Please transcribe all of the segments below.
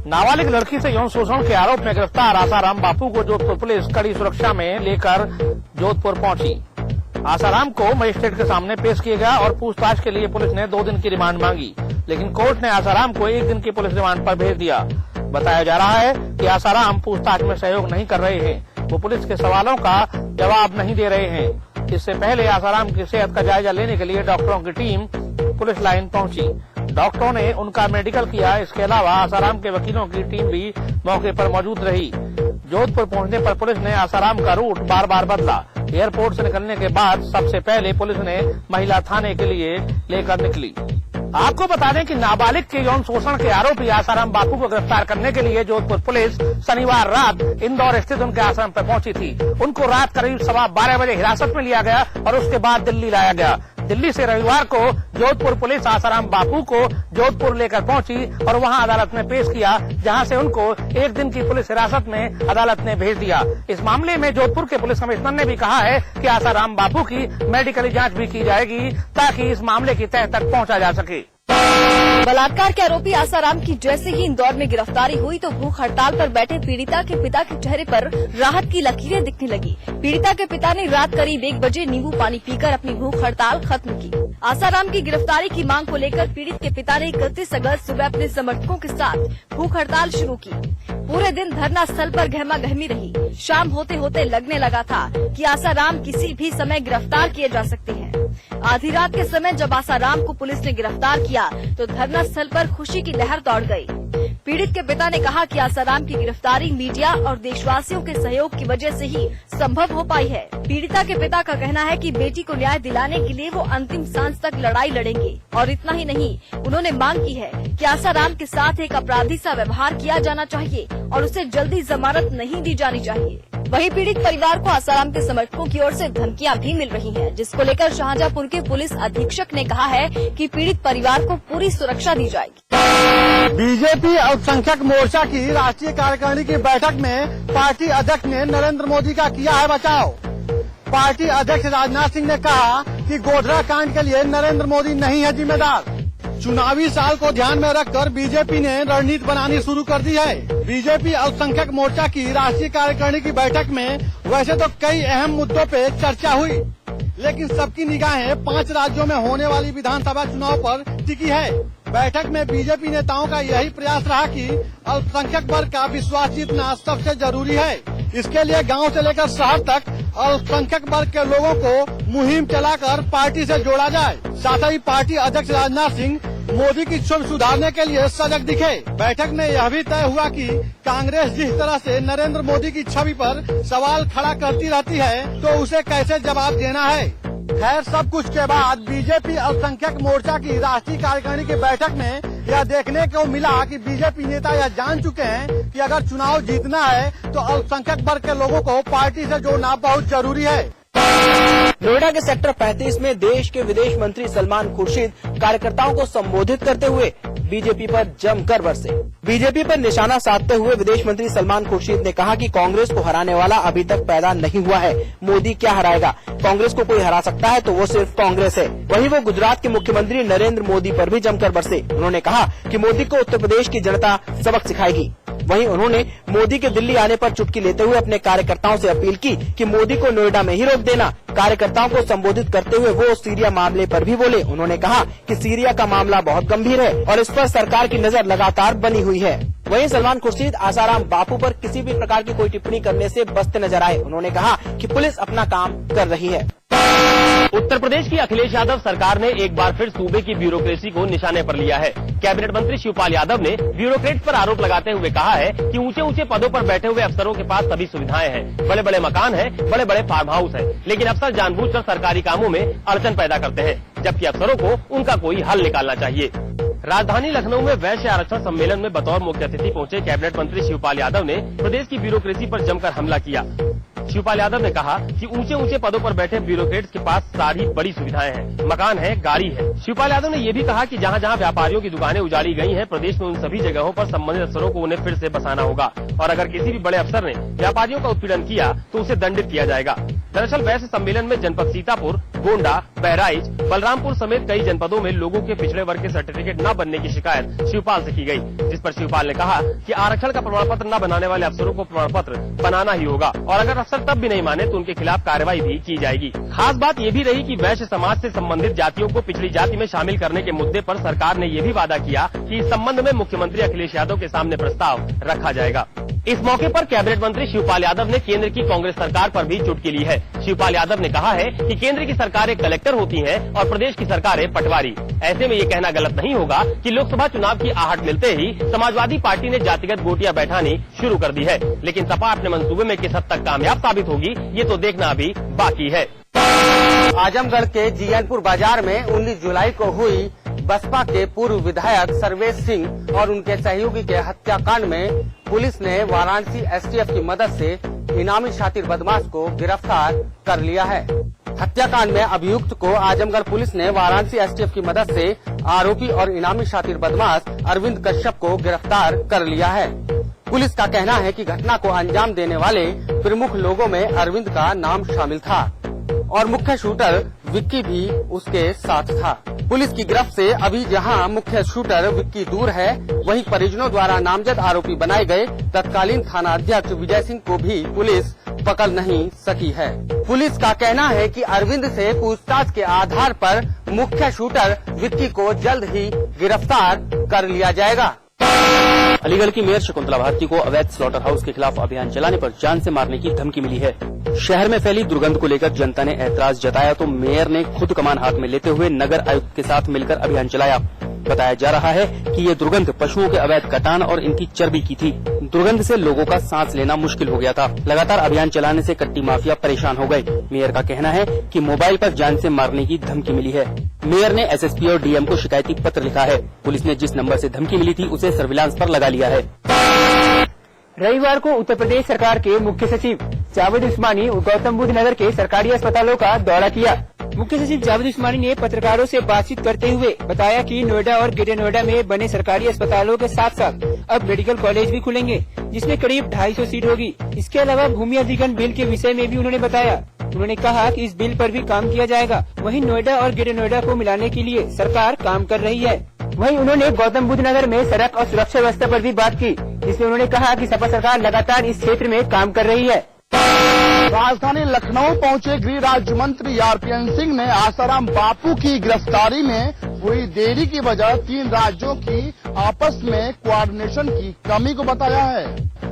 नाबालिग लड़की से यौन शोषण के आरोप में गिरफ्तार आसाराम बापू को जोधपुर पुलिस कड़ी सुरक्षा में लेकर जोधपुर पहुंची। आसाराम को मजिस्ट्रेट के सामने पेश किया गया और पूछताछ के लिए पुलिस ने 2 दिन की रिमांड मांगी, लेकिन कोर्ट ने आसाराम को 1 दिन की पुलिस रिमांड पर भेज दिया। बताया जा रहा है कि आसाराम पूछताछ में सहयोग नहीं कर रहे हैं, वो पुलिस के सवालों का जवाब नहीं दे रहे हैं। इससे पहले आसाराम की सेहत का जायजा लेने के लिए डॉक्टरों की टीम पुलिस लाइन पहुंची। डॉक्टरों ने उनका मेडिकल किया। इसके अलावा आसाराम के वकीलों की टीम भी मौके पर मौजूद रही। जोधपुर पहुंचने पर पुलिस ने आसाराम का रूट बार बार बदला। एयरपोर्ट से निकलने के बाद सबसे पहले पुलिस ने महिला थाने के लिए लेकर निकली। आपको बता दें कि नाबालिग के यौन शोषण के आरोपी आसाराम बापू को गिरफ्तार करने के लिए जोधपुर पुलिस शनिवार रात इंदौर स्थित उनके आश्रम पर पहुंची थी। उनको रात करीब 12:15 बजे हिरासत में लिया गया और उसके बाद दिल्ली लाया गया। दिल्ली से रविवार को जोधपुर पुलिस आसाराम बापू को जोधपुर लेकर पहुंची और वहां अदालत में पेश किया, जहां से उनको 1 दिन की पुलिस हिरासत में अदालत ने भेज दिया। इस मामले में जोधपुर के पुलिस कमिश्नर ने भी कहा है कि आसाराम बापू की मेडिकल जांच भी की जाएगी ताकि इस मामले की तह तक पहुंचा जा सके। बलात्कार के आरोपी आसाराम की जैसे ही इंदौर में गिरफ्तारी हुई तो भूख हड़ताल पर बैठे पीड़िता के पिता के चेहरे पर राहत की लकीरें दिखने लगी। पीड़िता के पिता ने रात करीब 1 बजे नींबू पानी पीकर अपनी भूख हड़ताल खत्म की। आसाराम की गिरफ्तारी की मांग को लेकर पीड़ित के पिता ने 31 अगस्त सुबह अपने समर्थकों के साथ भूख हड़ताल शुरू की। पूरे दिन धरना स्थल पर गहमा गहमी रही। शाम होते होते लगने लगा था कि आसाराम किसी भी समय गिरफ्तार किए जा सकते हैं। आधी रात के समय जब आसाराम को पुलिस ने गिरफ्तार किया तो धरना स्थल पर खुशी की लहर दौड़ गई। पीड़ित के पिता ने कहा कि आसाराम की गिरफ्तारी मीडिया और देशवासियों के सहयोग की वजह से ही संभव हो पाई है। पीड़िता के पिता का कहना है कि बेटी को न्याय दिलाने के लिए वो अंतिम सांस तक लड़ाई लड़ेंगे और इतना ही नहीं, उन्होंने मांग की है कि आसाराम के साथ एक अपराधी सा व्यवहार किया जाना चाहिए और उसे जल्दी जमानत नहीं दी जानी चाहिए। वहीं पीड़ित परिवार को आसाराम के समर्थकों की ओर से धमकियां भी मिल रही हैं, जिसको लेकर शाहजहांपुर के पुलिस अधीक्षक ने कहा है कि पीड़ित परिवार को पूरी सुरक्षा दी जाएगी। बीजेपी अल्पसंख्यक मोर्चा की राष्ट्रीय कार्यकारिणी की बैठक में पार्टी अध्यक्ष ने नरेंद्र मोदी का किया है बचाव। पार्टी अध्यक्ष राजनाथ सिंह ने कहा कि गोधरा कांड के लिए नरेंद्र मोदी नहीं है जिम्मेदार। चुनावी साल को ध्यान में रखकर बीजेपी ने रणनीति बनानी शुरू कर दी है। बीजेपी अल्पसंख्यक मोर्चा की राष्ट्रीय कार्यकारिणी की बैठक में वैसे तो कई अहम मुद्दों पे चर्चा हुई, लेकिन सबकी निगाहें 5 राज्यों में होने वाली विधानसभा चुनाव पर टिकी है। बैठक में बीजेपी नेताओं का यही प्रयास रहा कि अल्पसंख्यक वर्ग का विश्वास जीतना सबसे जरूरी है। इसके लिए गांव से लेकर शहर तक अल्पसंख्यक वर्ग के लोगों को मुहिम चलाकर पार्टी से जोड़ा जाए। साथ ही पार्टी अध्यक्ष राजनाथ सिंह मोदी की छवि सुधारने के लिए सजग दिखे। बैठक में यह भी तय हुआ कि कांग्रेस जिस तरह से नरेंद्र मोदी की छवि पर सवाल खड़ा करती रहती है तो उसे कैसे जवाब देना है। खैर, सब कुछ के बाद बीजेपी अल्पसंख्यक मोर्चा की राष्ट्रीय कार्यकारिणी की बैठक में यह देखने को मिला कि बीजेपी नेता यह जान चुके हैं कि अगर चुनाव जीतना है तो अल्पसंख्यक वर्ग के लोगों को पार्टी से जोड़ना बहुत जरूरी है। नोएडा के सेक्टर 35 में देश के विदेश मंत्री सलमान खुर्शीद कार्यकर्ताओं को संबोधित करते हुए बीजेपी पर जमकर बरसे। बीजेपी पर निशाना साधते हुए विदेश मंत्री सलमान खुर्शीद ने कहा कि कांग्रेस को हराने वाला अभी तक पैदा नहीं हुआ है। मोदी क्या हराएगा? कांग्रेस को कोई हरा सकता है तो वो सिर्फ कांग्रेस है। वहीं वो गुजरात के मुख्यमंत्री नरेंद्र मोदी पर भी जमकर बरसे। उन्होंने कहा कि मोदी को उत्तर प्रदेश की जनता सबक सिखाएगी। वहीं उन्होंने मोदी के दिल्ली आने पर चुटकी लेते हुए अपने कार्यकर्ताओं से अपील की कि मोदी को नोएडा में ही रोक देना। कार्यकर्ताओं को संबोधित करते हुए वो सीरिया मामले पर भी बोले। उन्होंने कहा कि सीरिया का मामला बहुत गंभीर है और इस पर सरकार की नजर लगातार बनी हुई है। वहीं सलमान खुर्शीद आसाराम बापू पर किसी भी प्रकार की कोई टिप्पणी करने से बचते नजर आए। उन्होंने कहा कि पुलिस अपना काम कर रही है। उत्तर प्रदेश की अखिलेश यादव सरकार ने एक बार फिर सूबे की ब्यूरोक्रेसी को निशाने पर लिया है। कैबिनेट मंत्री शिवपाल यादव ने ब्यूरोक्रेट पर आरोप लगाते हुए कहा है कि ऊंचे ऊंचे पदों पर बैठे हुए अफसरों के पास सभी सुविधाएं हैं, बड़े बड़े मकान हैं, बड़े बड़े फार्म हाउस हैं, लेकिन अफसर जानबूझकर सरकारी कामों में अड़चन पैदा करते हैं, जबकि अफसरों को उनका कोई हल निकालना चाहिए। राजधानी लखनऊ में वैश्य आरक्षण सम्मेलन में बतौर मुख्य अतिथि पहुंचे कैबिनेट मंत्री शिवपाल यादव ने प्रदेश की ब्यूरोक्रेसी पर जमकर हमला किया। शिवपाल यादव ने कहा कि ऊंचे ऊंचे पदों पर बैठे ब्यूरोक्रेट्स के पास सारी बड़ी सुविधाएं हैं, मकान है, गाड़ी है। शिवपाल यादव ने ये भी कहा कि जहां जहां व्यापारियों की दुकानें उजाड़ी गई हैं, प्रदेश में उन सभी जगहों पर संबंधित अफसरों को उन्हें फिर से बसाना होगा और अगर किसी भी बड़े अफसर ने व्यापारियों का उत्पीड़न किया तो उसे दंडित किया जाएगा। दरअसल वैश्य सम्मेलन में जनपद सीतापुर, गोंडा, बहराइच, बलरामपुर समेत कई जनपदों में लोगों के पिछड़े वर्ग के सर्टिफिकेट न बनने की शिकायत शिवपाल से की गई, जिस पर शिवपाल ने कहा कि आरक्षण का प्रमाण पत्र न बनाने वाले अफसरों को प्रमाण पत्र बनाना ही होगा और अगर अफसर तब भी नहीं माने तो उनके खिलाफ कार्रवाई भी की जाएगी। खास बात ये भी रही कि वैश्य समाज से संबंधित जातियों को पिछड़ी जाति में शामिल करने के मुद्दे पर सरकार ने ये भी वादा किया कि इस संबंध में मुख्यमंत्री अखिलेश यादव के सामने प्रस्ताव रखा जाएगा। इस मौके पर कैबिनेट मंत्री शिवपाल यादव ने केंद्र की कांग्रेस सरकार पर भी चुटकी ली है। शिवपाल यादव ने कहा है कि केंद्र की सरकारें कलेक्टर होती हैं और प्रदेश की सरकारें पटवारी। ऐसे में ये कहना गलत नहीं होगा कि लोकसभा चुनाव की आहट मिलते ही समाजवादी पार्टी ने जातिगत गोटियां बैठानी शुरू कर दी है, लेकिन सपा अपने मंसूबे में किस हद तक कामयाब साबित होगी ये तो देखना अभी बाकी है। आजमगढ़ के जीयनपुर बाजार में 19 जुलाई को हुई बसपा के पूर्व विधायक सर्वेश सिंह और उनके सहयोगी के हत्याकांड में पुलिस ने वाराणसी एसटीएफ की मदद से इनामी शातिर बदमाश को गिरफ्तार कर लिया है। हत्याकांड में अभियुक्त को आजमगढ़ पुलिस ने वाराणसी एसटीएफ की मदद से आरोपी और इनामी शातिर बदमाश अरविंद कश्यप को गिरफ्तार कर लिया है। पुलिस का कहना है कि घटना को अंजाम देने वाले प्रमुख लोगों में अरविंद का नाम शामिल था और मुख्य शूटर विक्की भी उसके साथ था। पुलिस की गिरफ्त से अभी जहां मुख्य शूटर विक्की दूर है, वहीं परिजनों द्वारा नामजद आरोपी बनाए गए तत्कालीन थाना अध्यक्ष विजय सिंह को भी पुलिस पकड़ नहीं सकी है। पुलिस का कहना है कि अरविंद से पूछताछ के आधार पर मुख्य शूटर विक्की को जल्द ही गिरफ्तार कर लिया जाएगा। अलीगढ़ की मेयर शकुंतला भारती को अवैध स्लॉटर हाउस के खिलाफ अभियान चलाने पर जान से मारने की धमकी मिली है। शहर में फैली दुर्गंध को लेकर जनता ने ऐतराज जताया तो मेयर ने खुद कमान हाथ में लेते हुए नगर आयुक्त के साथ मिलकर अभियान चलाया। बताया जा रहा है कि ये दुर्गंध पशुओं के अवैध कटान और इनकी चर्बी की थी। दुर्गंध से लोगों का सांस लेना मुश्किल हो गया था। लगातार अभियान चलाने से कट्टी माफिया परेशान हो गए। मेयर का कहना है कि मोबाइल पर जान से मारने की धमकी मिली है। मेयर ने एसएसपी और डीएम को शिकायती पत्र लिखा है। पुलिस ने जिस नंबर से धमकी मिली थी उसे सर्विलांस पर लगा लिया है। रविवार को उत्तर प्रदेश सरकार के मुख्य सचिव जावेद उस्मानी गौतम बुद्ध नगर के सरकारी अस्पतालों का दौरा किया। मुख्य सचिव जावेद उस्मानी ने पत्रकारों से बातचीत करते हुए बताया कि नोएडा और ग्रेटर नोएडा में बने सरकारी अस्पतालों के साथ साथ अब मेडिकल कॉलेज भी खुलेंगे, जिसमें करीब 250 सीट होगी। इसके अलावा भूमि अधिग्रहण बिल के विषय में भी उन्होंने बताया। उन्होंने कहा कि इस बिल पर भी काम किया जाएगा। वहीं नोएडा और ग्रेटर नोएडा को मिलाने के लिए सरकार काम कर रही है। वहीं उन्होंने गौतम बुद्ध नगर में सड़क और सुरक्षा व्यवस्था पर भी बात की, जिसमें उन्होंने कहा कि सपा सरकार लगातार इस क्षेत्र में काम कर रही है। राजधानी लखनऊ पहुंचे गृह राज्य मंत्री आरपीएन सिंह ने आसाराम बापू की गिरफ्तारी में हुई देरी की वजह 3 राज्यों की आपस में कोऑर्डिनेशन की कमी को बताया है।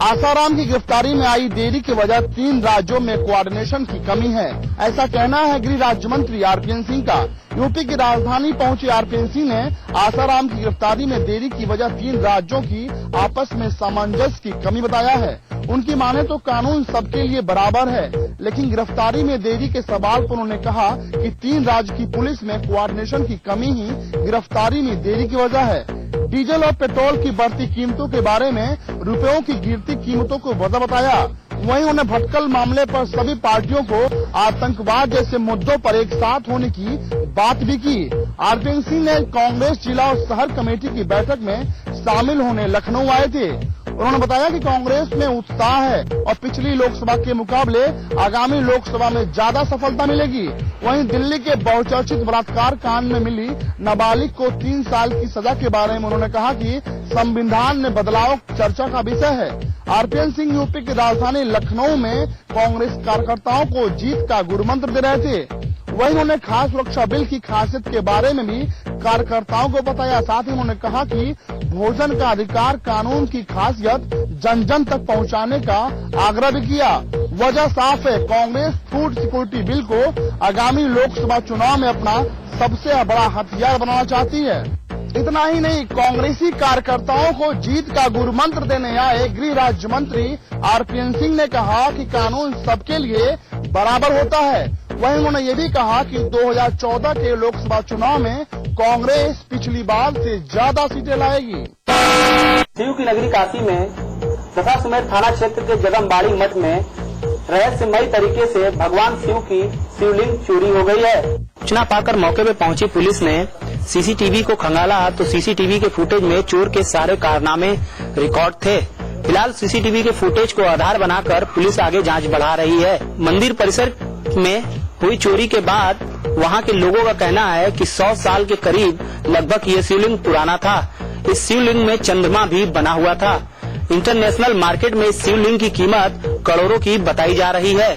आसाराम की गिरफ्तारी में आई देरी की वजह 3 राज्यों में कोऑर्डिनेशन की कमी है, ऐसा कहना है गृह राज्य मंत्री आरपीएन सिंह का। यूपी की राजधानी पहुंचे आरपीएन सिंह ने आसाराम की गिरफ्तारी में देरी की वजह 3 राज्यों की आपस में सामंजस्य की कमी बताया है। उनकी माने तो कानून सबके लिए बराबर है, लेकिन गिरफ्तारी में देरी के सवाल पर उन्होंने कहा कि 3 राज्य की पुलिस में कोऑर्डिनेशन की कमी ही गिरफ्तारी में देरी की वजह है। डीजल और पेट्रोल की बढ़ती कीमतों के बारे में रुपयों की गिरती कीमतों को वजह बताया। वहीं उन्हें भटकल मामले पर सभी पार्टियों को आतंकवाद जैसे मुद्दों पर एक साथ होने की बात भी की। आरपीएन सिंह ने कांग्रेस जिला और शहर कमेटी की बैठक में शामिल होने लखनऊ आए थे। उन्होंने बताया कि कांग्रेस में उत्साह है और पिछली लोकसभा के मुकाबले आगामी लोकसभा में ज्यादा सफलता मिलेगी। वहीं दिल्ली के बहुचर्चित बलात्कार कांड में मिली नाबालिग को 3 साल की सजा के बारे में उन्होंने कहा कि संविधान में बदलाव चर्चा का विषय है। आरपीएन सिंह यूपी की राजधानी लखनऊ में कांग्रेस कार्यकर्ताओं को जीत का गुड़ मंत्र दे रहे थे। वहीं उन्होंने खास सुरक्षा बिल की खासियत के बारे में भी कार्यकर्ताओं को बताया। साथ ही उन्होंने कहा कि भोजन का अधिकार कानून की खासियत जन जन तक पहुंचाने का आग्रह भी किया। वजह साफ है, कांग्रेस फूड सिक्योरिटी बिल को आगामी लोकसभा चुनाव में अपना सबसे बड़ा हथियार बनाना चाहती है। इतना ही नहीं, कांग्रेसी कार्यकर्ताओं को जीत का गुर मंत्र देने आए गृह राज्य मंत्री आरपीएन सिंह ने कहा कि कानून सबके लिए बराबर होता है। वहीं उन्होंने ये भी कहा कि 2014 के लोकसभा चुनाव में कांग्रेस पिछली बार से ज्यादा सीटें लाएगी। शिव की नगरी काशी में दशाश्वमेध थाना क्षेत्र के जगमबाड़ी मठ में रहस्यमयी तरीके से भगवान शिव की शिवलिंग चोरी हो गई है। सूचना पाकर मौके पर पहुंची पुलिस ने सीसीटीवी को खंगाला तो सीसीटीवी के फुटेज में चोर के सारे कारनामे रिकॉर्ड थे। फिलहाल सीसीटीवी के फुटेज को आधार बनाकर पुलिस आगे जांच बढ़ा रही है। मंदिर परिसर में हुई चोरी के बाद वहां के लोगों का कहना है कि 100 साल के करीब लगभग ये शिवलिंग पुराना था। इस शिवलिंग में चंद्रमा भी बना हुआ था। इंटरनेशनल मार्केट में इस शिवलिंग की कीमत करोड़ों की बताई जा रही है।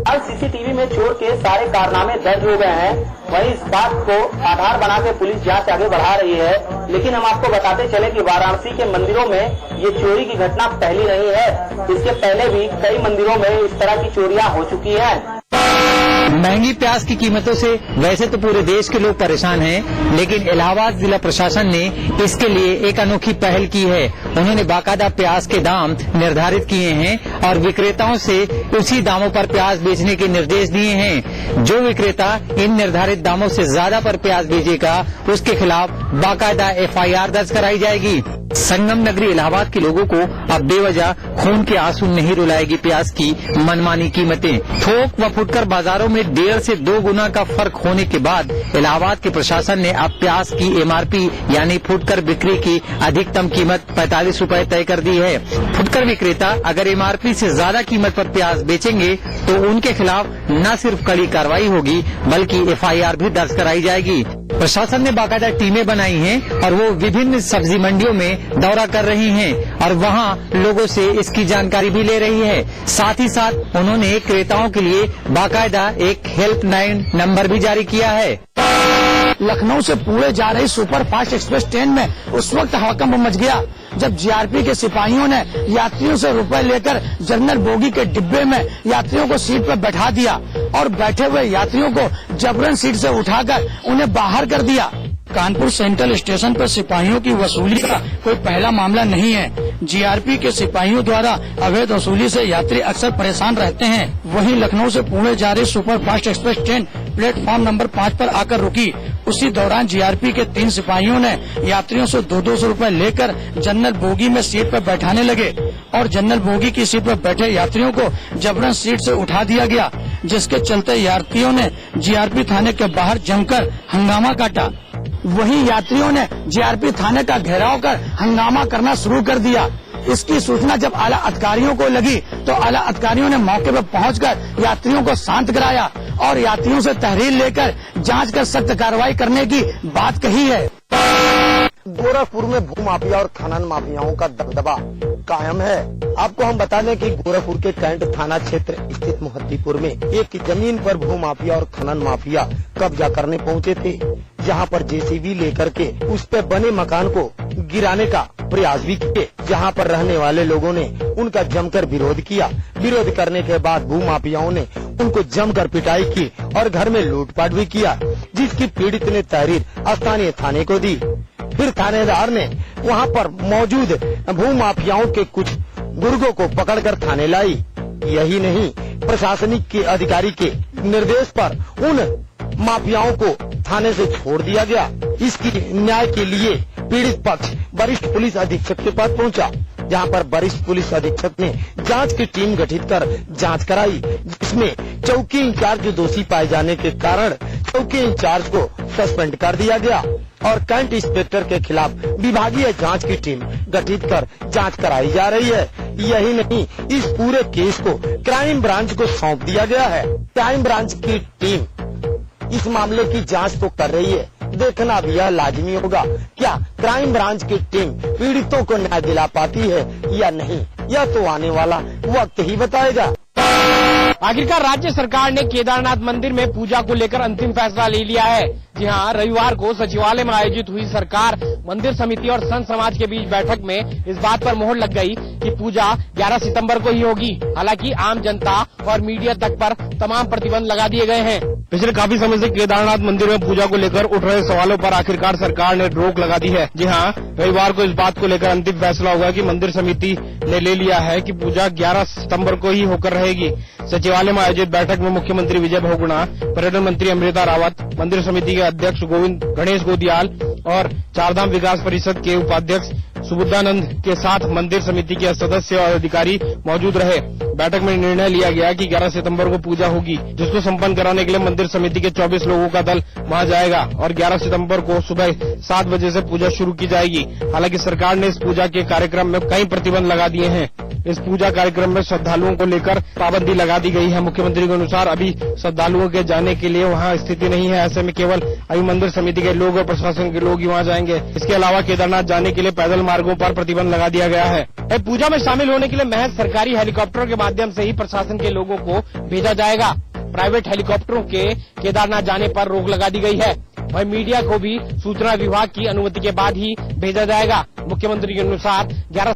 आज सीसीटीवी में चोर के सारे कारनामे दर्ज हो गए हैं। वहीं इस बात को आधार बना के पुलिस जांच आगे बढ़ा रही है। लेकिन हम आपको बताते चले कि वाराणसी के मंदिरों में ये चोरी की घटना पहली नहीं है। इसके पहले भी कई मंदिरों में इस तरह की चोरियां हो चुकी हैं। महंगी प्याज की कीमतों से वैसे तो पूरे देश के लोग परेशान हैं, लेकिन इलाहाबाद जिला प्रशासन ने इसके लिए एक अनोखी पहल की है। उन्होंने बाकायदा प्याज के दाम निर्धारित किए हैं और विक्रेताओं से उसी दामों पर प्याज बेचने के निर्देश दिए हैं। जो विक्रेता इन निर्धारित दामों से ज्यादा पर प्याज बेचेगा उसके खिलाफ बाकायदा FIR दर्ज कराई जाएगी। संगम नगरी इलाहाबाद के लोगों को अब बेवजह खून के आंसू नहीं रुलाएगी प्याज की मनमानी कीमतें। थोक व फुटकर बाजारों में 1.5 से 2 गुना का फर्क होने के बाद इलाहाबाद के प्रशासन ने अब प्याज की MRP यानी फुटकर बिक्री की अधिकतम कीमत 45 रूपए तय कर दी है। फुटकर विक्रेता अगर MRP से ज्यादा कीमत पर प्याज बेचेंगे तो उनके खिलाफ न सिर्फ कड़ी कार्रवाई होगी बल्कि FIR भी दर्ज कराई जाएगी। प्रशासन ने बाकायदा टीमें बनाई हैं और वो विभिन्न सब्जी मंडियों में दौरा कर रही हैं और वहां लोगों से इसकी जानकारी भी ले रही है। साथ ही साथ उन्होंने क्रेताओं के लिए बाकायदा एक हेल्पलाइन नंबर भी जारी किया है। लखनऊ से पुणे जा रही सुपर फास्ट एक्सप्रेस ट्रेन में उस वक्त हड़कंप मच गया जब GRP के सिपाहियों ने यात्रियों से रुपए लेकर जनरल बोगी के डिब्बे में यात्रियों को सीट पर बैठा दिया और बैठे हुए यात्रियों को जबरन सीट से उठाकर उन्हें बाहर कर दिया। कानपुर सेंट्रल स्टेशन पर सिपाहियों की वसूली का कोई पहला मामला नहीं है। GRP के सिपाहियों द्वारा अवैध वसूली से यात्री अक्सर परेशान रहते हैं। वहीं लखनऊ से पुणे जा रही super fast express train platform number 5 पर आकर रुकी। उसी दौरान GRP के 3 सिपाहियों ने यात्रियों से 200 रुपए लेकर जनरल बोगी में सीट पर बैठाने लगे और जनरल बोगी की सीट पर बैठे यात्रियों को जबरन सीट से उठा दिया गया, जिसके चलते यात्रियों ने GRP थाने के बाहर जमकर हंगामा काटा। वहीं यात्रियों ने GRP थाने का घेराव कर हंगामा करना शुरू कर दिया। इसकी सूचना जब आला अधिकारियों को लगी तो आला अधिकारियों ने मौके पर पहुंचकर यात्रियों को शांत कराया और यात्रियों से तहरीर लेकर जांच कर सख्त कार्रवाई करने की बात कही है। गोरखपुर में भूमाफिया और खनन माफियाओं का दबदबा कायम है। आपको हम बता दें कि गोरखपुर के कैंट थाना क्षेत्र स्थित मोहद्दीपुर में एक जमीन पर भूमाफिया और खनन माफिया कब्जा करने पहुंचे थे, जहां पर JCB लेकर के उस पे बने मकान को गिराने का प्रयास भी किए, जहां पर रहने वाले लोगों ने उनका जमकर विरोध किया। विरोध करने के बाद भूमाफियाओं ने उनको जमकर पिटाई की और घर में लूटपाट भी किया, जिसकी पीड़ित ने तहरीर स्थानीय थाने को दी। फिर थानेदार ने वहां पर मौजूद भूमाफियाओं के कुछ गुर्गों को पकड़कर थाने लाई। यही नहीं, प्रशासनिक के अधिकारी के निर्देश पर उन माफियाओं को थाने से छोड़ दिया गया। इसकी न्याय के लिए पीड़ित पक्ष वरिष्ठ पुलिस अधीक्षक के पास पहुंचा, जहां पर वरिष्ठ पुलिस अधीक्षक ने जांच की टीम गठित कर जांच कराई, जिसमें चौकी इंचार्ज दोषी पाए जाने के कारण चौकी इंचार्ज को सस्पेंड कर दिया गया और कैंट इंस्पेक्टर के खिलाफ विभागीय जांच की टीम गठित कर जांच कराई जा रही है। यही नहीं, इस पूरे केस को क्राइम ब्रांच को सौंप दिया गया है। क्राइम ब्रांच की टीम इस मामले की जांच तो कर रही है, देखना भी यह लाजमी होगा क्या क्राइम ब्रांच की टीम पीड़ितों को न्याय दिला पाती है या नहीं, यह तो आने वाला वक्त ही बताएगा। आखिरकार राज्य सरकार ने केदारनाथ मंदिर में पूजा को लेकर अंतिम फैसला ले लिया है। जी हाँ, रविवार को सचिवालय में आयोजित हुई सरकार मंदिर समिति और संत समाज के बीच बैठक में इस बात पर मोहर लग गई कि पूजा 11 सितंबर को ही होगी। हालांकि आम जनता और मीडिया तक पर तमाम प्रतिबंध लगा दिए गए हैं। पिछले काफी समय से केदारनाथ मंदिर में पूजा को लेकर उठ रहे सवालों पर आखिरकार सरकार ने रोक लगा दी है। जी हाँ, रविवार को इस बात को लेकर अंतिम फैसला होगा कि मंदिर समिति ने ले लिया है कि पूजा 11 सितंबर को ही होकर रहेगी। सचिवालय में आयोजित बैठक में मुख्यमंत्री विजय बहुगुणा, पर्यटन मंत्री अमृता रावत, मंदिर समिति के अध्यक्ष गणेश गोदियाल और चारधाम विकास परिषद के उपाध्यक्ष सुबुद्धानंद के साथ मंदिर समिति के सदस्य और अधिकारी मौजूद रहे। बैठक में निर्णय लिया गया कि 11 सितंबर को पूजा होगी, जिसको संपन्न कराने के लिए मंदिर समिति के 24 लोगों का दल वहां जाएगा और 11 सितंबर को सुबह 7 बजे से पूजा शुरू की जाएगी। हालांकि सरकार ने इस पूजा के कार्यक्रम में कई प्रतिबंध लगा दिए हैं। इस पूजा कार्यक्रम में श्रद्धालुओं को लेकर पाबंदी लगा दी गई है। मुख्यमंत्री के अनुसार अभी श्रद्धालुओं के जाने के लिए वहां स्थिति नहीं है। ऐसे में केवल अभी मंदिर समिति के लोग और प्रशासन के लोग ही वहां जाएंगे। इसके अलावा केदारनाथ जाने के लिए पैदल मार्गों पर प्रतिबंध लगा दिया गया है। पूजा में शामिल होने के लिए महज सरकारी हेलीकॉप्टरों के माध्यम से ही प्रशासन के लोगों को भेजा जाएगा। प्राइवेट हेलीकॉप्टरों के केदारनाथ जाने पर रोक लगा दी गई है। वहीं मीडिया को भी सूचना विभाग की अनुमति के बाद ही भेजा जाएगा। मुख्यमंत्री के अनुसार 11